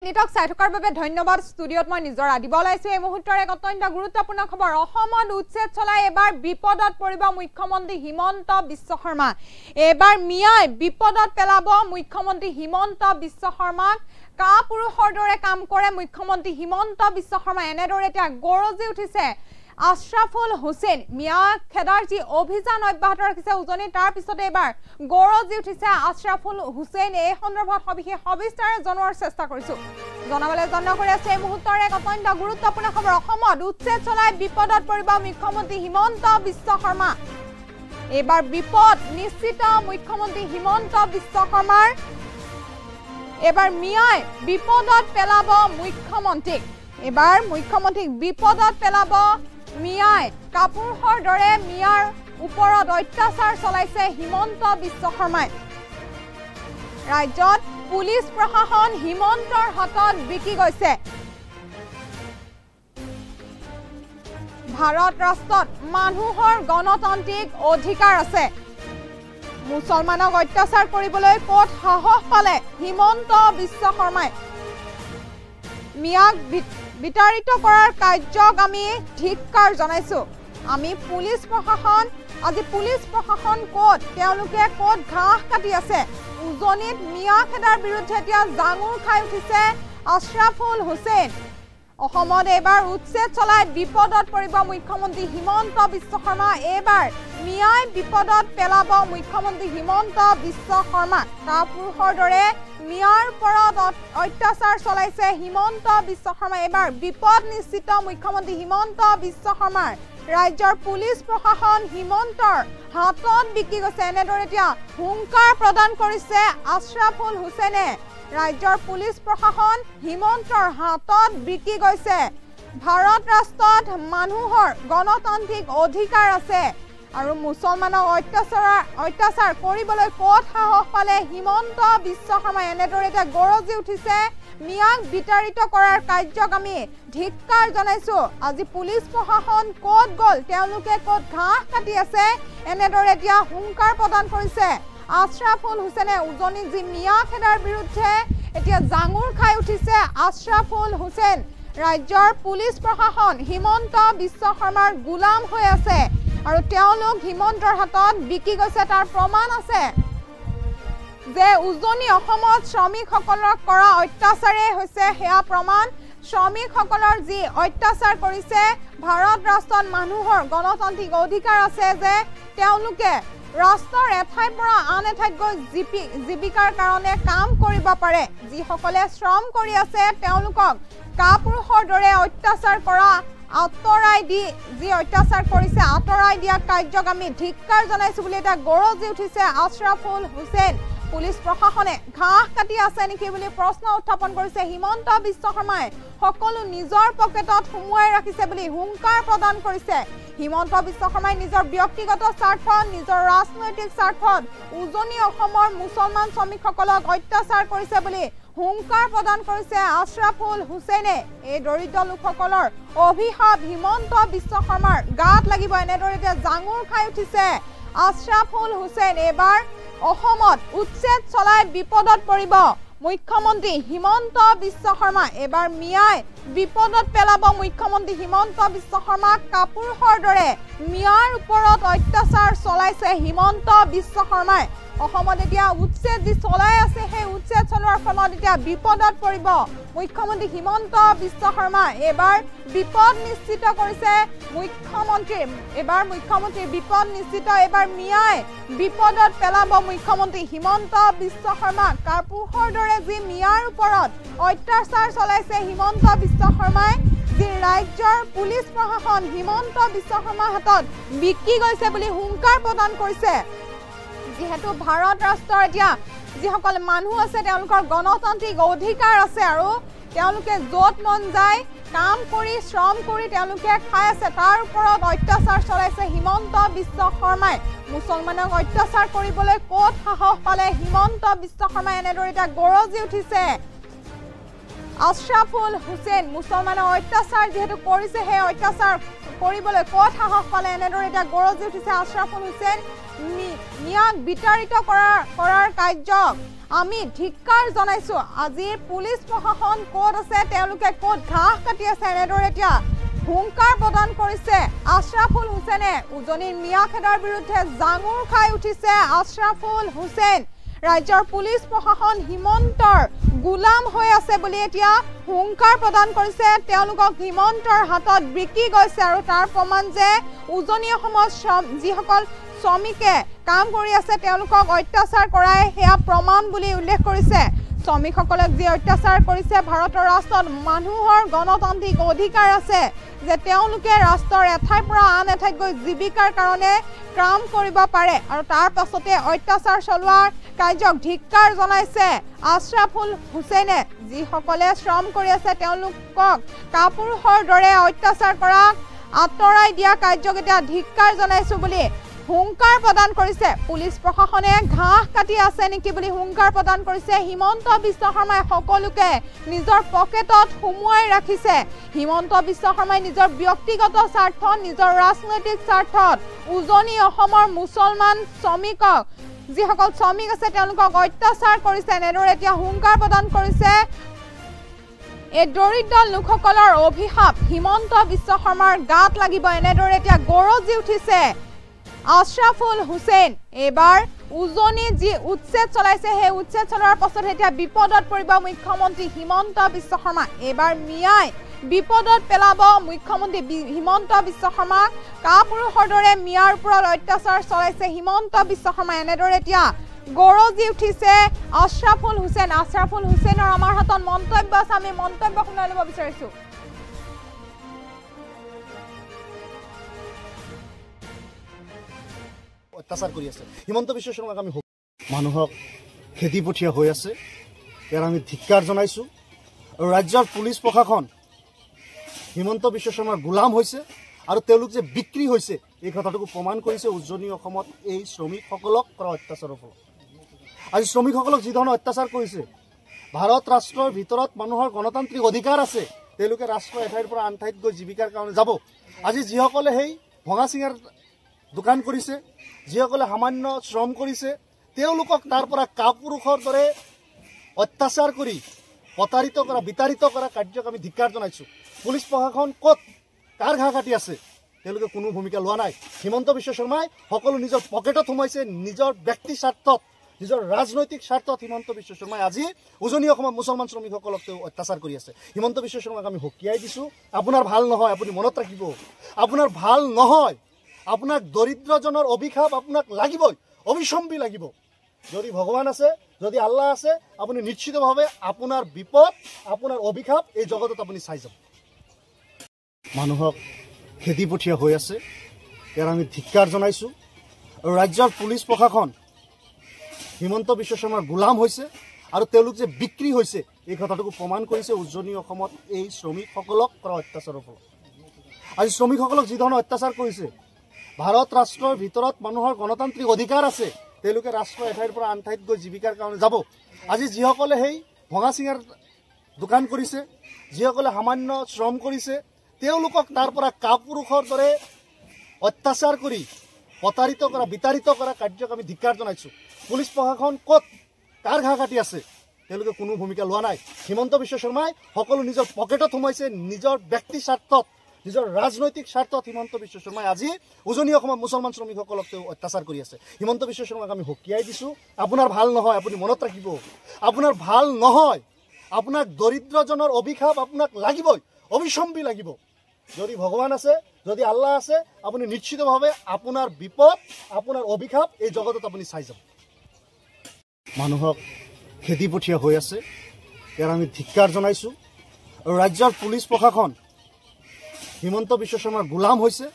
নিটক চাই থকাৰ বাবে ধন্যবাদ। ষ্টুডিঅ'ত মই নিজৰ আদিব ওলাইছো। এই মুহূৰ্তৰ এক অত্যন্ত গুৰুত্বপূৰ্ণ খবৰ। অসমত উচ্ছেদ চলাই এবাৰ বিপদত পৰিব মুখ্যমন্ত্ৰী হিমন্ত বিশ্ব শৰ্মা। এবাৰ মিয়াই বিপদত পেলাব মুখ্যমন্ত্ৰী হিমন্ত বিশ্ব শৰ্মাক। কাপুৰুষৰ দৰে কাম কৰে মুখ্যমন্ত্ৰী হিমন্ত বিশ্ব শৰ্মা। এনেদৰে এতিয়া গৰজি উঠিছে আশৰাফুল হুছেইন। মিয়া খেদাৰ যি অভিযান অব্যাহত ৰাখিছে উজনি, তাৰ পিছতে এবাৰ গৰজি উঠিছে আশৰাফুল হুছেইন। এই সন্দৰ্ভত সবিশেষ সবিস্তাৰে জনোৱাৰ চেষ্টা কৰিছো। জনাবলৈ যত্ন কৰি আছে এই মুহূৰ্তৰ এক অত্যন্ত গুৰুত্বপূৰ্ণ খবৰ। অসমত উচ্ছেদ চলাই বিপদত পৰিব মুখ্যমন্ত্ৰী হিমন্ত বিশ্ব শৰ্মা। এইবাৰ বিপদ নিশ্চিত মুখ্যমন্ত্ৰী হিমন্ত বিশ্ব শৰ্মাৰ। এবাৰ মিয়াই বিপদত পেলাব মুখ্যমন্ত্ৰীক। এবাৰ মুখ্যমন্ত্ৰীক বিপদত পেলাব মিয়াই। কাপুৰুষৰ দৰে মিয়াৰ ওপৰত অত্যাচাৰ চলাইছে হিমন্ত বিশ্ব শৰ্মাই। ৰাজ্যত পুলিচ প্ৰশাসন হিমন্তৰ হাতত বিকি গৈছে। ভাৰত ৰাষ্ট্ৰত মানুহৰ গণতান্ত্ৰিক অধিকাৰ আছে। মুছলমানক অত্যাচাৰ কৰিবলৈ ক'ত সাহস পালে হিমন্ত বিশ্ব শৰ্মাই। মিয়াক বিতাড়িত কৰাৰ কাৰ্যক আমি ধিক্কাৰ জনাইছো। আমি পুলিচ প্ৰশাসন, আজি পুলিচ প্ৰশাসন ক'ত, তেওঁলোকে ক'ত ঘাঁহ কাটি আছে। উজনিত মিয়া খেদাৰ বিৰুদ্ধে এতিয়া জাঙুৰ খাই উঠিছে আশৰাফুল হুছেইন। অসমত এইবাৰ উচ্ছেদ চলাই বিপদত পৰিব মুখ্যমন্ত্ৰী হিমন্ত বিশ্ব শৰ্মা। এইবাৰ মিয়াই বিপদত পেলাব মুখ্যমন্ত্ৰী হিমন্ত বিশ্ব শৰ্মা। কাপুৰুষৰ দৰে মিয়াৰ ওপৰত অত্যাচাৰ চলাইছে হিমন্ত বিশ্ব শৰ্মা। এইবাৰ বিপদ নিশ্চিত মুখ্যমন্ত্ৰী হিমন্ত বিশ্ব শৰ্মাৰ। ৰাজ্যৰ পুলিচ প্ৰশাসন হিমন্তৰ হাতত বিকি গৈছে। এনেদৰে এতিয়া হুংকাৰ প্ৰদান কৰিছে আশৰাফুল হুছেইনে। ৰাজ্যৰ পুলিচ প্ৰশাসন হিমন্তৰ হাতত বিকি গৈছে। ভাৰত ৰাষ্ট্ৰত মানুহৰ গণতান্ত্ৰিক অধিকাৰ আছে আৰু মুছলমানক অত্যাচাৰ কৰিবলৈ ক'ত সাহস পালে হিমন্ত বিশ্ব শৰ্মাই। এনেদৰে এতিয়া গৰজি উঠিছে মিয়াক বিতাড়িত কৰাৰ কাৰ্যক আমি ধিক্কাৰ জনাইছো। আজি পুলিচ প্ৰশাসন ক'ত গ'ল, তেওঁলোকে ক'ত ঘাঁহ কাটি আছে। এনেদৰে এতিয়া হুংকাৰ প্ৰদান কৰিছে আশৰাফুল হুছেইনে। উজনি যি মিয়া খেদাৰ বিৰুদ্ধে এতিয়া জাঙুৰ খাই উঠিছে আশৰাফুল হুছেইন। ৰাজ্যৰ পুলিচ প্ৰশাসন হিমন্ত বিশ্ব শৰ্মাৰ গোলাম হৈ আছে আৰু তেওঁলোক হিমন্তৰ হাতত বিকি গৈছে। তাৰ প্ৰমাণ আছে যে উজনি অসমত শ্ৰমিকসকলক কৰা অত্যাচাৰেই হৈছে সেয়া প্ৰমাণ। শ্ৰমিকসকলৰ যি অত্যাচাৰ কৰিছে। ভাৰত ৰাষ্ট্ৰত মানুহৰ গণতান্ত্ৰিক অধিকাৰ আছে যে তেওঁলোকে ৰাষ্ট্ৰৰ এঠাইৰ পৰা আন এঠাইত গৈ জীৱিকাৰ কাৰণে কাম কৰিব পাৰে। যিসকলে শ্ৰম কৰি আছে তেওঁলোকক কাপুৰুষৰ দৰে অত্যাচাৰ কৰা আঁতৰাই দি যি অত্যাচাৰ কৰিছে আঁতৰাই দিয়া কাৰ্যক আমি ধিক্কাৰ জনাইছো বুলি এটা গৰজি উঠিছে আশৰাফুল হুছেইন। পুলিচ প্ৰশাসনে ঘাঁহ কাটি আছে নেকি বুলি প্ৰশ্ন উত্থাপন কৰিছে হিমন্ত বিশ্ব শৰ্মাই। সকলো নিজৰ পকেটত সুমুৱাই ৰাখিছে বুলি হুংকাৰ প্ৰদান কৰিছে হিমন্ত বিশ্ব শৰ্মাই। নিজৰ ব্যক্তিগত স্বাৰ্থত, নিজৰ ৰাজনৈতিক স্বাৰ্থত উজনি অসমৰ মুছলমান শ্ৰমিকসকলক অত্যাচাৰ কৰিছে বুলি হুংকাৰ প্ৰদান কৰিছে আশৰাফুল হুছেইনে। এই দৰিদ্ৰ লোকসকলৰ অভিশাপ হিমন্ত বিশ্ব শৰ্মাৰ গাত লাগিব। এনেদৰে এতিয়া জাঙুৰ খাই উঠিছে আশৰাফুল হুছেইন। এইবাৰ অসমত উচ্ছেদ চলাই বিপদত পৰিব মুখ্যমন্ত্ৰী হিমন্ত বিশ্ব শৰ্মা। এইবাৰ মিয়াই বিপদত পেলাব মুখ্যমন্ত্ৰী হিমন্ত বিশ্ব শৰ্মাক। কাপুৰুষৰ দৰে মিয়াৰ ওপৰত অত্যাচাৰ চলাইছে হিমন্ত বিশ্ব শৰ্মাই। অসমত এতিয়া উচ্ছেদ যি চলাই আছে সেই উচ্ছেদ চলোৱাৰ ফলত এতিয়া বিপদত পৰিব মুখ্যমন্ত্ৰী হিমন্ত বিশ্ব শৰ্মা। এইবাৰ বিপদ নিশ্চিত কৰিছে মুখ্যমন্ত্ৰী। এইবাৰ মুখ্যমন্ত্ৰীৰ বিপদ নিশ্চিত। এইবাৰ মিয়াই বিপদত পেলাব মুখ্যমন্ত্ৰী হিমন্ত বিশ্ব শৰ্মা। কাপুৰুষৰ দৰে যি মিয়াৰ ওপৰত অত্যাচাৰ চলাইছে হিমন্ত বিশ্ব শৰ্মাই। যি ৰাজ্যৰ পুলিচ প্ৰশাসন হিমন্ত বিশ্ব শৰ্মাৰ হাতত বিকি গৈছে বুলি হুংকাৰ প্ৰদান কৰিছে। যিহেতু ভাৰত ৰাষ্ট্ৰৰ এতিয়া যিসকল মানুহ আছে তেওঁলোকৰ গণতান্ত্ৰিক অধিকাৰ আছে আৰু তেওঁলোকে য'ত মন যায় কাম কৰি শ্ৰম কৰি তেওঁলোকে খাই আছে। তাৰ ওপৰত অত্যাচাৰ চলাইছে হিমন্ত বিশ্ব শৰ্মাই। মুছলমানক অত্যাচাৰ কৰিবলৈ ক'ত সাহস পালে হিমন্ত বিশ্ব শৰ্মাই। এনেদৰে এতিয়া গৰজি উঠিছে আশৰাফুল হুছেইন। মুছলমানৰ অত্যাচাৰ যিহেতু কৰিছে সেই অত্যাচাৰ কৰিবলৈ ক'ত সাহস পালে এনেদৰে এতিয়া গৰজি উঠিছে আশৰাফুল হুছেইন মিয়াক বিতাড়িত কৰাৰ কাৰ্যক আমি ধিক্কাৰ জনাইছো আজিৰ পুলিচ প্ৰশাসন ক'ত আছে তেওঁলোকে ক'ত ঘাঁহ কাটি আছে এনেদৰে এতিয়া হুংকাৰ প্ৰদান কৰিছে আশৰাফুল হুছেইনে উজনিৰ মিয়াখেদাৰ বিৰুদ্ধে জাঙুৰ খাই উঠিছে আশৰাফুল হুছেইন ৰাজ্যৰ পুলিচ প্ৰশাসন হিমন্তৰ গুলাম হৈ আছে বুলি এতিয়া হুংকাৰ প্ৰদান কৰিছে তেওঁলোকক হিমন্তৰ হাতত বিকি গৈছে আৰু তাৰ প্ৰমাণ যে উজনি অসমত যিসকল শ্ৰমিকে কাম কৰি আছে তেওঁলোকক অত্যাচাৰ কৰাই সেয়া প্ৰমাণ বুলি উল্লেখ কৰিছে শ্ৰমিকসকলক যি অত্যাচাৰ কৰিছে ভাৰতৰ ৰাষ্ট্ৰত মানুহৰ গণতান্ত্ৰিক অধিকাৰ আছে যে তেওঁলোকে ৰাষ্ট্ৰৰ এঠাইৰ পৰা আন এঠাইত গৈ জীৱিকাৰ কাৰণে কাম কৰিব পাৰে আৰু তাৰ পাছতে অত্যাচাৰ চলোৱাৰ কাৰ্যক ধিক্কাৰ জনাইছে আশৰাফুল হুছেইনে যিসকলে শ্ৰম কৰি আছে তেওঁলোকক কাপুৰুষৰ দৰে অত্যাচাৰ কৰা আঁতৰাই দিয়া কাৰ্যক এতিয়া ধিক্কাৰ জনাইছো বুলি হুংকাৰ প্ৰদান কৰিছে পুলিচ প্ৰশাসনে ঘাঁহ কাটি আছে নেকি বুলি হুংকাৰ প্ৰদান কৰিছে হিমন্ত বিশ্ব শৰ্মাই সকলোকে নিজৰ পকেটত সুমুৱাই ৰাখিছে হিমন্ত বিশ্ব শৰ্মাই নিজৰ ব্যক্তিগত স্বাৰ্থত নিজৰ ৰাজনৈতিক স্বাৰ্থত উজনি অসমৰ মুছলমান শ্ৰমিকক যিসকল শ্ৰমিক আছে তেওঁলোকক অত্যাচাৰ কৰিছে এনেদৰে এতিয়া হুংকাৰ প্ৰদান কৰিছে এই দৰিদ্ৰ লোকসকলৰ অভিশাপ হিমন্ত বিশ্ব শৰ্মাৰ গাত লাগিব এনেদৰে এতিয়া গৰজি উঠিছে আশৰাফুল হুছেইন এবাৰ উজনি যি উচ্ছেদ চলাইছে সেই উচ্ছেদ চলোৱাৰ পাছত এতিয়া বিপদত পৰিব মুখ্যমন্ত্ৰী হিমন্ত বিশ্ব শৰ্মা এবাৰ মিয়াই বিপদত পেলাব মুখ্যমন্ত্ৰী হিমন্ত বিশ্ব শৰ্মাক কাপুৰুষৰ দৰে মিয়াৰ ওপৰত অত্যাচাৰ চলাইছে হিমন্ত বিশ্ব শৰ্মা এনেদৰে এতিয়া গৰজি উঠিছে আশৰাফুল হুছেইনৰ আমাৰ হাতত মন্তব্য আছে আমি মন্তব্য শুনাই ল'ব বিচাৰিছো অত্যাচাৰ কৰি আছে হিমন্ত বিশ্ব শৰ্মাক আমি মানুহক খেদি পঠিয়া হৈ আছে ইয়াৰ আমি ধিক্কাৰ জনাইছো আৰু ৰাজ্যৰ পুলিচ প্ৰশাসন হিমন্ত বিশ্ব শৰ্মাৰ গোলাম হৈছে আৰু তেওঁলোক যে বিক্ৰী হৈছে এই কথাটোক প্ৰমাণ কৰিছে উজনি অসমত এই শ্ৰমিকসকলক কৰা অত্যাচাৰৰ ফলত আজি শ্ৰমিকসকলক যি ধৰণৰ অত্যাচাৰ কৰিছে ভাৰত ৰাষ্ট্ৰৰ ভিতৰত মানুহৰ গণতান্ত্ৰিক অধিকাৰ আছে তেওঁলোকে ৰাষ্ট্ৰৰ এঠাইৰ পৰা আন ঠাইত গৈ জীৱিকাৰ কাৰণে যাব আজি যিসকলে সেই ভঙা চিঙাৰ দোকান কৰিছে যিসকলে সামান্য শ্ৰম কৰিছে তেওঁলোকক তাৰ পৰা কাপুৰুষৰ দৰে অত্যাচাৰ কৰি প্ৰতাৰিত কৰা বিতাড়িত কৰা কাৰ্যক আমি ধিক্কাৰ জনাইছো পুলিচ প্ৰশাসন ক'ত কাৰ ঘাঁহ কাটি আছে তেওঁলোকে কোনো ভূমিকা লোৱা নাই হিমন্ত বিশ্ব শৰ্মাই সকলো নিজৰ পকেটত সোমাইছে নিজৰ ব্যক্তি স্বাৰ্থত নিজৰ ৰাজনৈতিক স্বাৰ্থত হিমন্ত বিশ্ব শৰ্মাই আজি উজনি অসমত মুছলমান শ্ৰমিকসকলক তেওঁ অত্যাচাৰ কৰি আছে হিমন্ত বিশ্ব শৰ্মাক আমি সকীয়াই দিছো আপোনাৰ ভাল নহয় আপুনি মনত ৰাখিব আপোনাৰ ভাল নহয় আপোনাক দৰিদ্ৰজনৰ অভিশাপ আপোনাক লাগিবই অবিসম্বি লাগিব যদি ভগৱান আছে যদি আল্লাহ আছে আপুনি নিশ্চিতভাৱে আপোনাৰ বিপদ আপোনাৰ অভিশাপ এই জগতত আপুনি চাই যাব মানুহক খেদি পঠিয়া হৈ আছে ইয়াৰ আমি ধিক্কাৰ জনাইছো। আৰু ৰাজ্যৰ পুলিচ প্ৰশাসন হিমন্ত বিশ্ব শৰ্মাৰ গোলাম হৈছে আৰু তেওঁলোক যে বিক্ৰী হৈছে এই কথাটোক প্ৰমাণ কৰিছে উজনি অসমত এই শ্ৰমিকসকলক কৰা অত্যাচাৰৰ ফলত। আজি শ্ৰমিকসকলক যি ধৰণৰ অত্যাচাৰ কৰিছে ভাৰত ৰাষ্ট্ৰৰ ভিতৰত মানুহৰ গণতান্ত্ৰিক অধিকাৰ আছে তেওঁলোকে ৰাষ্ট্ৰৰ এঠাইৰ পৰা আন ঠাইত গৈ জীৱিকাৰ কাৰণে যাব। আজি যিসকলে সেই ভঙা চিঙাৰ দোকান কৰিছে যিসকলে সামান্য শ্ৰম কৰিছে তেওঁলোকক তাৰ পৰা কাপুৰুষৰ দৰে অত্যাচাৰ কৰি প্ৰতাৰিত কৰা বিতাড়িত কৰা কাৰ্যক আমি ধিক্কাৰ জনাইছো। পুলিচ প্ৰশাসন ক'ত কাৰ ঘাঁহ কাটি আছে তেওঁলোকে কোনো ভূমিকা লোৱা নাই। হিমন্ত বিশ্ব শৰ্মাই সকলো নিজৰ পকেটত সোমাইছে নিজৰ ব্যক্তি স্বাৰ্থত নিজৰ ৰাজনৈতিক স্বাৰ্থত হিমন্ত বিশ্ব শৰ্মাই আজি উজনি অসমত মুছলমান শ্ৰমিকসকলক তেওঁ অত্যাচাৰ কৰি আছে। হিমন্ত বিশ্ব শৰ্মাক আমি সকীয়াই দিছো আপোনাৰ ভাল নহয় আপুনি মনত ৰাখিব আপোনাৰ ভাল নহয় আপোনাক দৰিদ্ৰজনৰ অভিশাপ আপোনাক লাগিবই অবিসম্বি লাগিব যদি ভগৱান আছে যদি আল্লাহ আছে আপুনি নিশ্চিতভাৱে আপোনাৰ বিপদ আপোনাৰ অভিশাপ এই জগতত আপুনি চাই যাব মানুহক খেদি পঠিয়া হৈ আছে ইয়াৰ আমি ধিক্কাৰ জনাইছো। আৰু ৰাজ্যৰ পুলিচ প্ৰশাসন হিমন্ত বিশ্ব শৰ্মাৰ গোলাম হৈছে